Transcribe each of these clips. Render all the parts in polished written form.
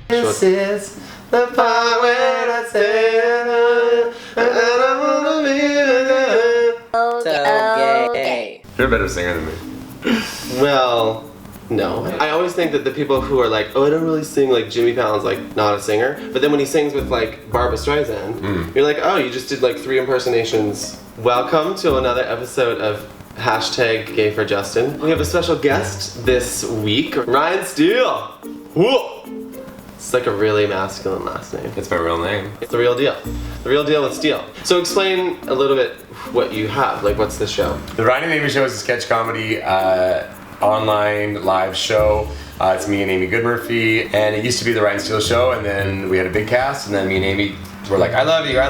This is the part where I say I don't wanna be So gay. You're a better singer than me. Well, no. I always think that the people who are like, oh, I don't really sing, like Jimmy Fallon's like not a singer, but then when he sings with like Barbra Streisand, you're like, oh, you just did like 3 impersonations. Welcome to another episode of Hashtag Gay for Justin. We have a special guest this week, Ryan Steele. Whoa. It's like a really masculine last name. It's my real name. It's the real deal. The real deal with Steele. So explain a little bit what you have. Like, what's the show? The Ryan and Amy Show is a sketch comedy online live show. It's me and Amy Goodmurphy, and it used to be the Ryan Steele Show, and then we had a big cast, and then me and Amy were like, I love you,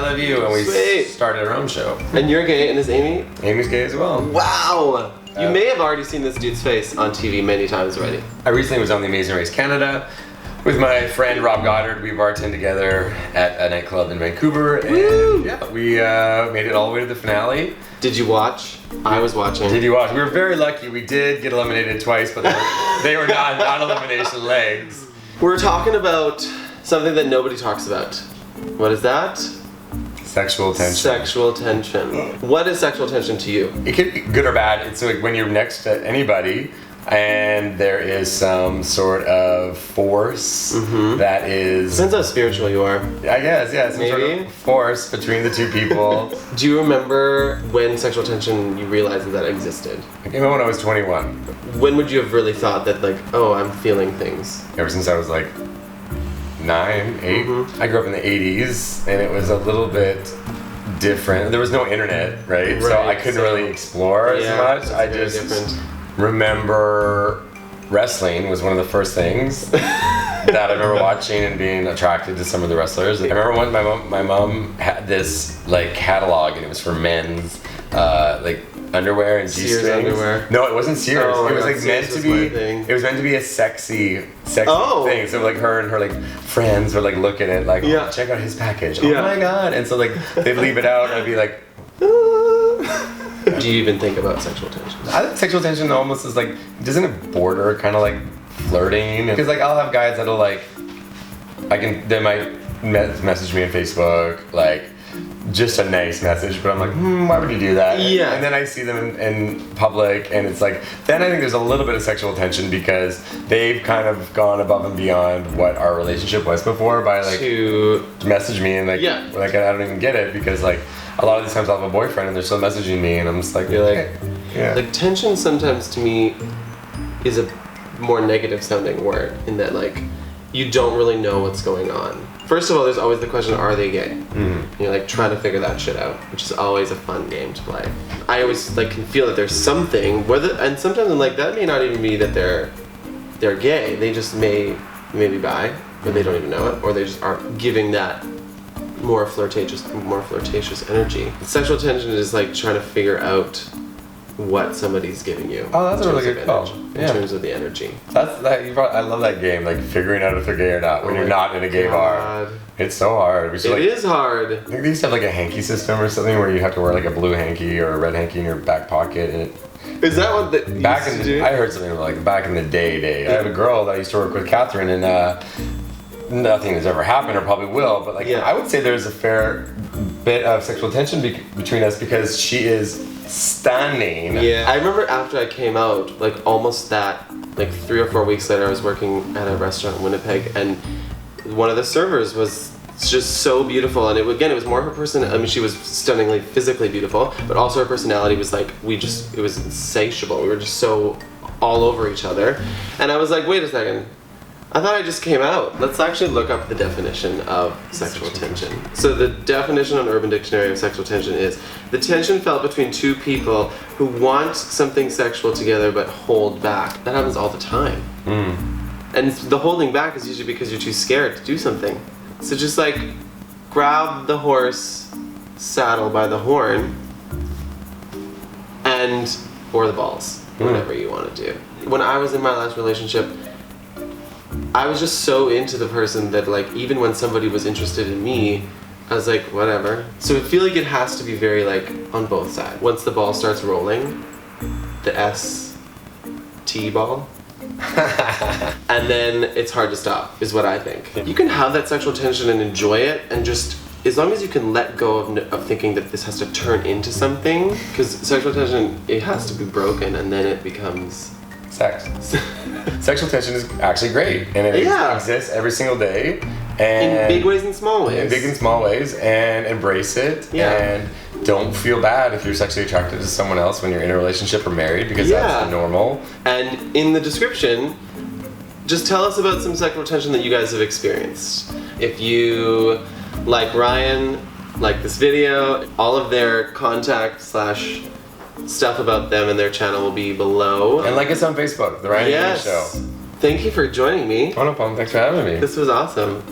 and we Sweet. started our own show. And you're gay, and is Amy? Amy's gay as well. Wow! You may have already seen this dude's face on TV many times already. I recently was on The Amazing Race Canada with my friend Rob Goddard. We bartended together at a nightclub in Vancouver, and yeah, we made it all the way to the finale. Did you watch? I was watching. Did you watch? We were very lucky. We did get eliminated twice, but they were not elimination legs. We're talking about something that nobody talks about. What is that? Sexual tension. Sexual tension. What is sexual tension to you? It can be good or bad. It's like when you're next to anybody and there is some sort of force that is... Depends how spiritual you are. I guess, yeah. Some sort Maybe. of force between the two people. Do you remember when sexual tension you realized that existed? I came out when I was 21. When would you have really thought that, like, oh, I'm feeling things? Ever since I was like 9, 8. I grew up in the 80s, and it was a little bit different. There was no internet, right? So I couldn't really explore as much. I just remember wrestling was one of the first things that I remember watching and being attracted to some of the wrestlers. I remember when my mom had this like catalog, and it was for men's like underwear and G-strings. Sears underwear. No, it wasn't Sears. Oh, it was God, like Sears meant to was be. my thing. It was meant to be a sexy Oh. thing. So like her and her like friends were like looking at like, oh, check out his package. Oh my God! And so like they'd leave it out, and I'd be like. Do you even think about sexual tension? I think sexual tension almost is like, doesn't it border kind of like flirting? Because like I'll have guys that'll like, they might message me on Facebook like just a nice message, but I'm like, why would you do that? Yeah. And then I see them in public, and it's like, then I think there's a little bit of sexual tension because they've kind of gone above and beyond what our relationship was before by like To message me and like like I don't even get it because like a lot of these times I'll have a boyfriend and they're still messaging me and I'm just like, You're like, yeah. like tension sometimes to me is a more negative sounding word in that like you don't really know what's going on. First of all, there's always the question, are they gay? You're like trying to figure that shit out, which is always a fun game to play. I always like can feel that there's something, and sometimes I'm like, that may not even be that they're gay. They just may be bi, or they don't even know it, or they just aren't giving that more flirtatious energy. Sexual tension is like trying to figure out what somebody's giving you. Oh, that's a really good call. In terms of the energy. I love that game, like figuring out if they're gay or not when you're not in a gay bar. It's so hard. It is hard. I think they used to have like a hanky system or something where you have to wear like a blue hanky or a red hanky in your back pocket, and Is that what the back used in to do? I heard something like back in the day. I have a girl that I used to work with, Catherine, and nothing has ever happened or probably will, but like I would say there's a fair bit of sexual tension between us because she is stunning. Yeah, I remember after I came out, like almost that, like 3 or 4 weeks later, I was working at a restaurant in Winnipeg, and one of the servers was just so beautiful, and it was more her person. I mean, she was stunningly physically beautiful, but also her personality was like it was insatiable. We were just so all over each other, and I was like, wait a second. I thought I just came out. Let's actually look up the definition of sexual tension. So the definition on Urban Dictionary of sexual tension is the tension felt between two people who want something sexual together but hold back. That happens all the time. And the holding back is usually because you're too scared to do something. So just like grab the horse saddle by the horn or the balls, whatever you want to do. When I was in my last relationship, I was just so into the person that like even when somebody was interested in me, I was like, whatever. So I feel like it has to be very like on both sides. Once the ball starts rolling, the ST ball, and then it's hard to stop, is what I think. You can have that sexual tension and enjoy it, and just, as long as you can let go of thinking that this has to turn into something, because sexual tension, it has to be broken, and then it becomes... sex. Sexual tension is actually great, and it exists every single day. And in big ways and small ways. In big and small ways, and embrace it. Yeah. And don't feel bad if you're sexually attracted to someone else when you're in a relationship or married, because that's normal. And in the description, just tell us about some sexual tension that you guys have experienced. If you, like Ryan, like this video, all of their contact / stuff about them and their channel will be below. And like us on Facebook, The Ryan Show. Thank you for joining me. Oh, no problem. Thanks for having me. This was awesome.